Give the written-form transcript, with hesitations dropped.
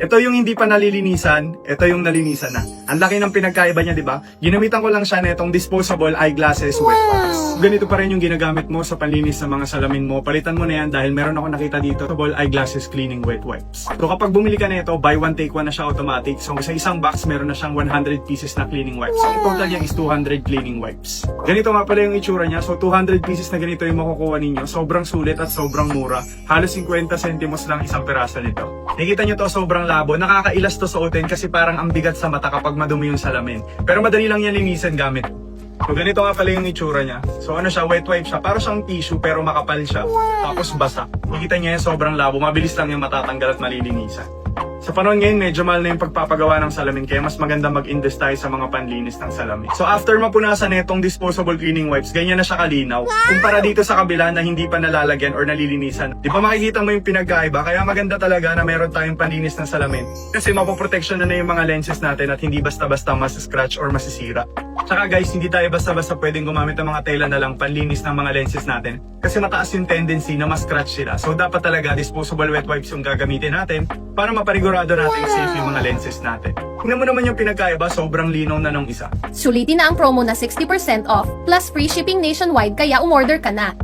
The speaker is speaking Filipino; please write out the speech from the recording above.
Ito yung hindi pa nalilinisan, ito yung nalinisan na. Ang laki ng pinagkaiba niya, di ba? Ginamitan ko lang siya netong disposable eyeglasses wet wipes. Ganito pa rin yung ginagamit mo sa panlinis ng mga salamin mo. Palitan mo na yan dahil meron ako nakita dito, disposable eyeglasses cleaning wet wipes. So kapag bumili ka nito, buy one take one na siya automatic. So sa isang box, meron na siyang 100 pieces na cleaning wipes. So total niya is 200 cleaning wipes. Ganito nga pala yung itsura niya. So 200 pieces na ganito yung makukuha ninyo. Sobrang sulit at sobrang mura. Halos 50 centimos lang isang peraso nito. Nakikita nyo to, sobrang labo. Nakakailas to suotin kasi parang ang bigat sa mata kapag madumi yung salamin. Pero madali lang yan linisan gamit. So ganito nga pala yung itsura niya. So ano siya, wet wipe siya. Para siyang tissue pero makapal siya. Tapos basa. Nakikita niya yan, sobrang labo. Mabilis lang yung matatanggal at malilinisan. Sa panahon ngayon, medyo mahal na yung pagpapagawa ng salamin kaya mas maganda mag-invest tayo sa mga panlinis ng salamin. So after mapunasan itong disposable cleaning wipes, ganyan na siya kalinaw. Kumpara dito sa kabila na hindi pa nalalagyan or nalilinisan. Di ba makikita mo yung pinagkaiba? Kaya maganda talaga na meron tayong panlinis ng salamin. Kasi mapoprotection na yung mga lenses natin at hindi basta-basta mas-scratch or masisira. Tsaka guys, hindi tayo basta-basta pwedeng gumamit ng mga tela na lang panlinis ng mga lenses natin. Kasi mataas yung tendency na mas-scratch sila. So dapat talaga disposable wet wipes yung gagamitin natin para maparigurado natin safe yung mga lenses natin. Tingnan mo naman yung pinagkaiba, sobrang linaw na nung isa. Sulitin na ang promo na 60% off plus free shipping nationwide kaya umorder ka na.